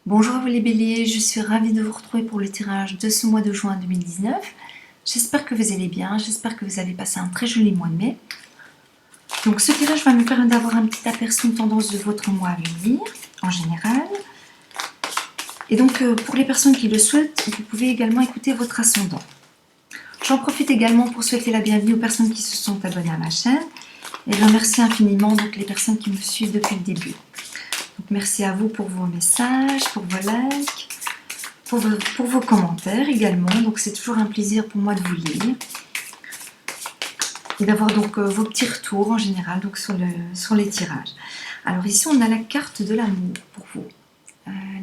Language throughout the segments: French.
Bonjour à vous les béliers, je suis ravie de vous retrouver pour le tirage de ce mois de juin 2019. J'espère que vous allez bien, j'espère que vous avez passé un très joli mois de mai. Donc ce tirage va nous permettre d'avoir un petit aperçu, une tendance de votre mois à venir, en général. Et donc pour les personnes qui le souhaitent, vous pouvez également écouter votre ascendant. J'en profite également pour souhaiter la bienvenue aux personnes qui se sont abonnées à ma chaîne. Et je remercie infiniment donc, les personnes qui me suivent depuis le début. Donc, merci à vous pour vos messages, pour vos likes, pour vos commentaires également. Donc c'est toujours un plaisir pour moi de vous lire. Et d'avoir donc vos petits retours en général donc, sur les tirages. Alors ici on a la carte de l'amour pour vous,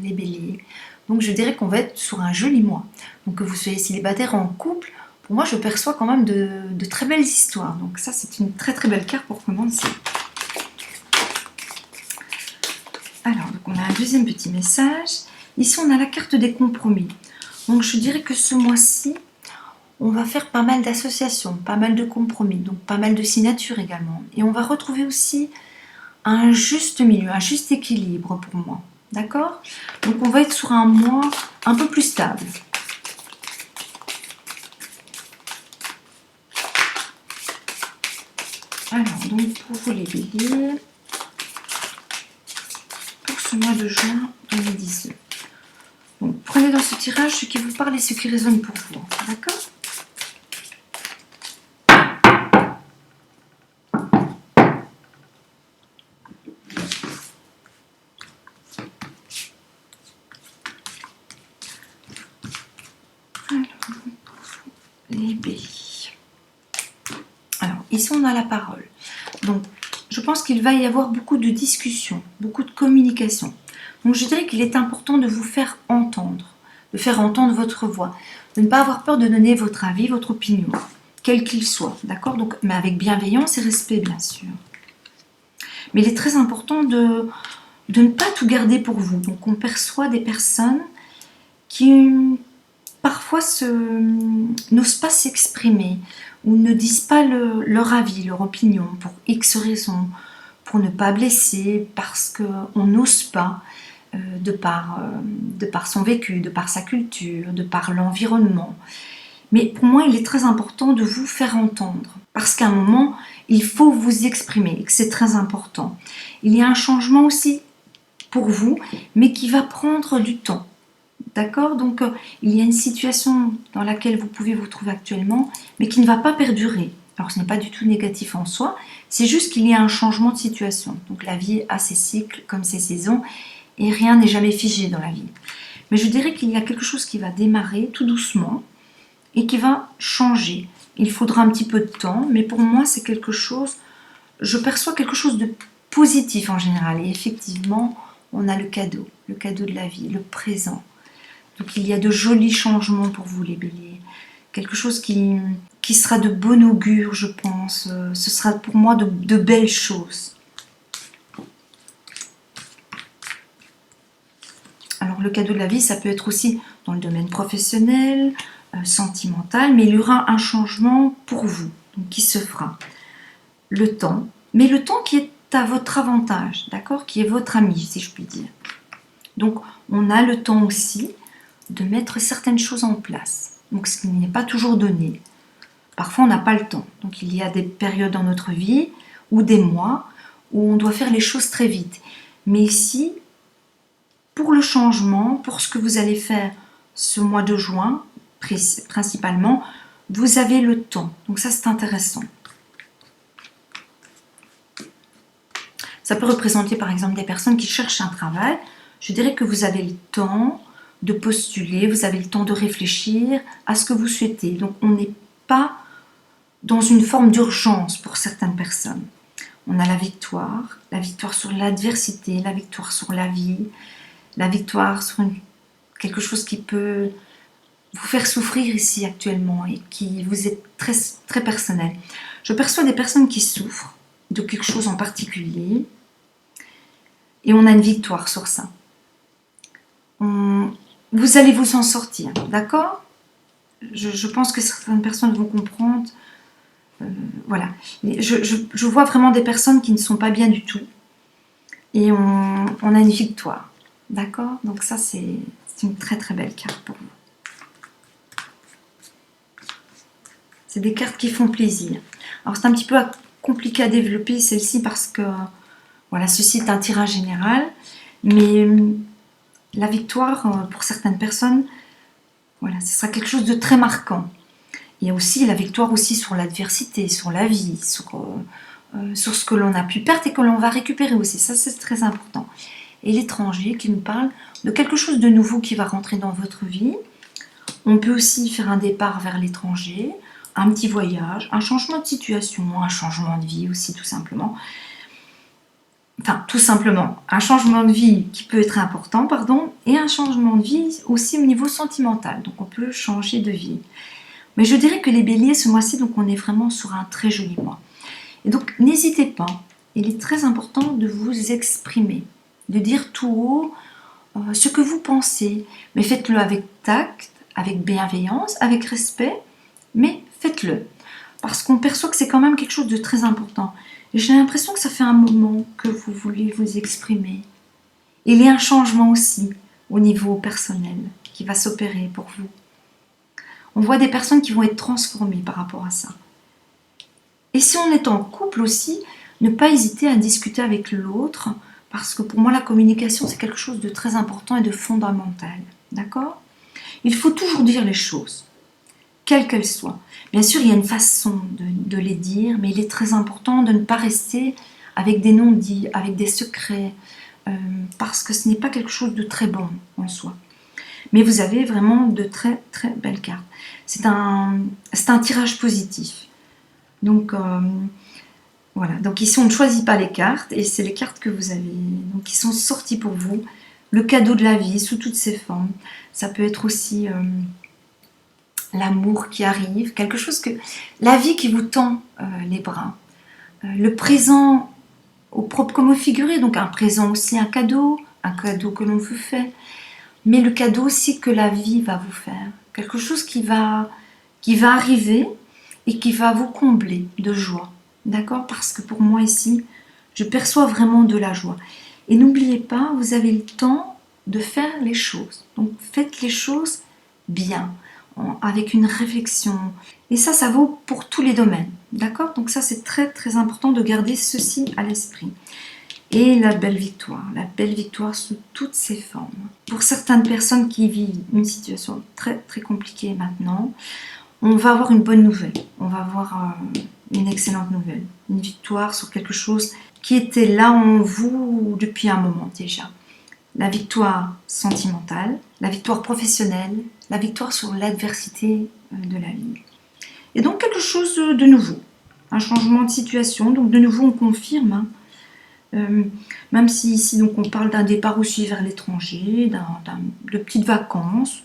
les béliers. Donc je dirais qu'on va être sur un joli mois. Donc que vous soyez célibataire ou en couple, pour moi je perçois quand même de très belles histoires. Donc ça c'est une très très belle carte pour commencer. Alors, donc on a un deuxième petit message. Ici, on a la carte des compromis. Donc, je dirais que ce mois-ci, on va faire pas mal d'associations, pas mal de compromis, donc pas mal de signatures également. Et on va retrouver aussi un juste milieu, un juste équilibre pour moi. D'accord? Donc, on va être sur un mois un peu plus stable. Alors, donc, pour vous les béliers, mois de juin 2019. Donc, prenez dans ce tirage ce qui vous parle et ce qui résonne pour vous. D'accord? Alors, les béliers. Alors, ici on a la parole. Donc, je pense qu'il va y avoir beaucoup de discussions, beaucoup de communication. Donc, je dirais qu'il est important de vous faire entendre votre voix, de ne pas avoir peur de donner votre avis, votre opinion, quel qu'il soit, d'accord? Donc, mais avec bienveillance et respect, bien sûr. Mais il est très important de ne pas tout garder pour vous. Donc, on perçoit des personnes qui parfois n'osent pas s'exprimer ou ne disent pas leur avis, leur opinion, pour X raisons, pour ne pas blesser, parce qu'on n'ose pas, de par son vécu, de par sa culture, de par l'environnement. Mais pour moi, il est très important de vous faire entendre, parce qu'à un moment, il faut vous exprimer, et que c'est très important. Il y a un changement aussi pour vous, mais qui va prendre du temps. D'accord? Donc, il y a une situation dans laquelle vous pouvez vous trouver actuellement, mais qui ne va pas perdurer. Alors, ce n'est pas du tout négatif en soi, c'est juste qu'il y a un changement de situation. Donc, la vie a ses cycles, comme ses saisons, et rien n'est jamais figé dans la vie. Mais je dirais qu'il y a quelque chose qui va démarrer tout doucement et qui va changer. Il faudra un petit peu de temps, mais pour moi, c'est quelque chose, je perçois quelque chose de positif en général. Et effectivement, on a le cadeau de la vie, le présent. Donc il y a de jolis changements pour vous les béliers. Quelque chose qui sera de bon augure, je pense. Ce sera pour moi de belles choses. Alors le cadeau de la vie, ça peut être aussi dans le domaine professionnel, sentimental, mais il y aura un changement pour vous, donc qui se fera. Le temps, mais le temps qui est à votre avantage, d'accord? Qui est votre ami, si je puis dire. Donc on a le temps aussi de mettre certaines choses en place. Donc ce qui n'est pas toujours donné. Parfois on n'a pas le temps. Donc il y a des périodes dans notre vie ou des mois où on doit faire les choses très vite. Mais ici, pour le changement, pour ce que vous allez faire ce mois de juin, principalement, vous avez le temps. Donc ça c'est intéressant. Ça peut représenter par exemple des personnes qui cherchent un travail. Je dirais que vous avez le temps de postuler, vous avez le temps de réfléchir à ce que vous souhaitez. Donc on n'est pas dans une forme d'urgence pour certaines personnes. On a la victoire sur l'adversité, la victoire sur la vie, la victoire sur quelque chose qui peut vous faire souffrir ici actuellement et qui vous est très, très personnel. Je perçois des personnes qui souffrent de quelque chose en particulier et on a une victoire sur ça. Vous allez vous en sortir, d'accord? Je pense que certaines personnes vont comprendre. Voilà. Je vois vraiment des personnes qui ne sont pas bien du tout. Et on a une victoire. D'accord? Donc ça, c'est une très très belle carte pour vous. C'est des cartes qui font plaisir. Alors c'est un petit peu compliqué à développer celle-ci parce que, voilà, ceci est un tirage général. Mais la victoire, pour certaines personnes, voilà, ce sera quelque chose de très marquant. Il y a aussi la victoire aussi sur l'adversité, sur la vie, sur ce que l'on a pu perdre et que l'on va récupérer aussi. Ça, c'est très important. Et l'étranger qui nous parle de quelque chose de nouveau qui va rentrer dans votre vie. On peut aussi faire un départ vers l'étranger, un petit voyage, un changement de situation, un changement de vie aussi tout simplement. Enfin, tout simplement, un changement de vie qui peut être important, pardon, et un changement de vie aussi au niveau sentimental. Donc on peut changer de vie. Mais je dirais que les béliers, ce mois-ci, donc on est vraiment sur un très joli mois. Et donc n'hésitez pas, il est très important de vous exprimer, de dire tout haut ce que vous pensez. Mais faites-le avec tact, avec bienveillance, avec respect, mais faites-le. Parce qu'on perçoit que c'est quand même quelque chose de très important. Et j'ai l'impression que ça fait un moment que vous voulez vous exprimer. Il y a un changement aussi au niveau personnel qui va s'opérer pour vous. On voit des personnes qui vont être transformées par rapport à ça. Et si on est en couple aussi, ne pas hésiter à discuter avec l'autre, parce que pour moi la communication c'est quelque chose de très important et de fondamental. D'accord? Il faut toujours dire les choses, quelles qu'elles soient. Bien sûr, il y a une façon de les dire, mais il est très important de ne pas rester avec des non-dits, avec des secrets, parce que ce n'est pas quelque chose de très bon en soi. Mais vous avez vraiment de très très belles cartes. C'est un tirage positif. Donc voilà. Donc ici on ne choisit pas les cartes et c'est les cartes que vous avez, donc qui sont sorties pour vous. Le cadeau de la vie sous toutes ses formes. Ça peut être aussi l'amour qui arrive, quelque chose que la vie qui vous tend les bras. Le présent au propre comme au figuré, donc un présent aussi un cadeau que l'on vous fait. Mais le cadeau aussi que la vie va vous faire. Quelque chose qui va arriver et qui va vous combler de joie. D'accord? Parce que pour moi ici, je perçois vraiment de la joie. Et n'oubliez pas, vous avez le temps de faire les choses. Donc faites les choses bien, avec une réflexion. Et ça vaut pour tous les domaines. D'accord? Donc ça, c'est très très important de garder ceci à l'esprit. Et la belle victoire sous toutes ses formes. Pour certaines personnes qui vivent une situation très très compliquée maintenant, on va avoir une bonne nouvelle, on va avoir une excellente nouvelle, une victoire sur quelque chose qui était là en vous depuis un moment déjà. La victoire sentimentale, la victoire professionnelle, la victoire sur l'adversité de la vie. Et donc quelque chose de nouveau, un changement de situation, donc de nouveau on confirme, même si ici donc on parle d'un départ aussi vers l'étranger, de petites vacances,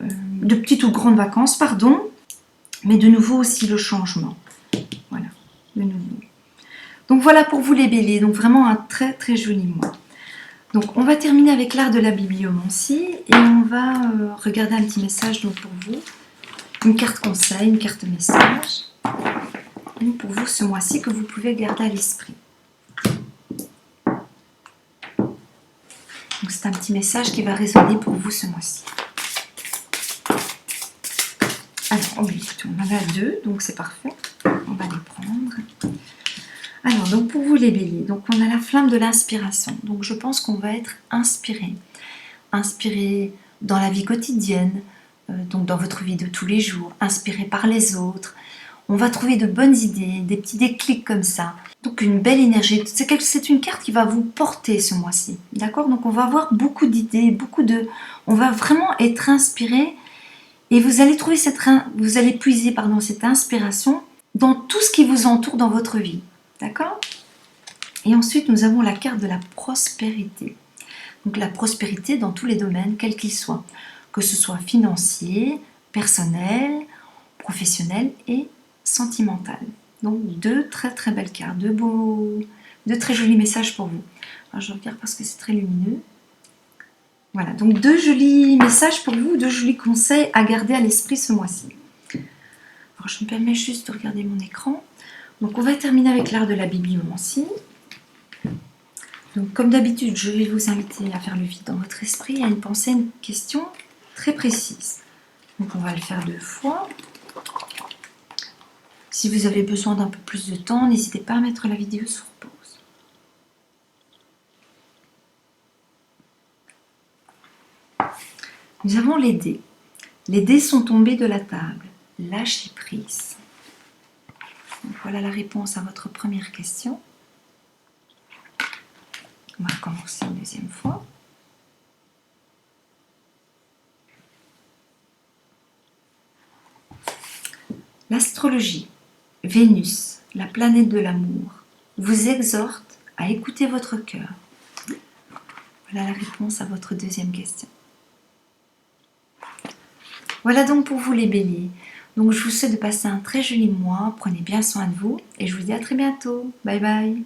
de petites ou grandes vacances, pardon, mais de nouveau aussi le changement. Voilà, de nouveau. Donc voilà pour vous les béliers, donc vraiment un très très joli mois. Donc on va terminer avec l'art de la bibliomancie et on va regarder un petit message donc pour vous. Une carte conseil, une carte message. Donc pour vous ce mois-ci que vous pouvez garder à l'esprit. Donc c'est un petit message qui va résonner pour vous ce mois-ci. Alors, oui, on en a deux, donc c'est parfait. On va les prendre. Alors, donc pour vous les béliers, donc on a la flamme de l'inspiration. Donc je pense qu'on va être inspiré. Inspiré dans la vie quotidienne, donc dans votre vie de tous les jours, inspiré par les autres. On va trouver de bonnes idées, des petits déclics comme ça. Donc une belle énergie. C'est une carte qui va vous porter ce mois-ci. D'accord? Donc on va avoir beaucoup d'idées, on va vraiment être inspiré. Et vous allez puiser cette inspiration dans tout ce qui vous entoure dans votre vie. D'accord? Et ensuite, nous avons la carte de la prospérité. Donc la prospérité dans tous les domaines, quels qu'ils soient. Que ce soit financier, personnel, professionnel et sentimental. Donc deux très très belles cartes, deux très jolis messages pour vous. Alors, je regarde parce que c'est très lumineux. Voilà, donc deux jolis messages pour vous, deux jolis conseils à garder à l'esprit ce mois-ci. Alors je me permets juste de regarder mon écran. Donc on va terminer avec l'art de la bibliomancie. Donc, comme d'habitude, je vais vous inviter à faire le vide dans votre esprit, à y penser à une question très précise. Donc, on va le faire 2 fois. Si vous avez besoin d'un peu plus de temps, n'hésitez pas à mettre la vidéo sur pause. Nous avons les dés. Les dés sont tombés de la table. Lâchez prise. Donc, voilà la réponse à votre première question. On va recommencer une deuxième fois. L'astrologie, Vénus, la planète de l'amour, vous exhorte à écouter votre cœur. Voilà la réponse à votre deuxième question. Voilà donc pour vous les béliers. Donc je vous souhaite de passer un très joli mois, prenez bien soin de vous et je vous dis à très bientôt. Bye bye.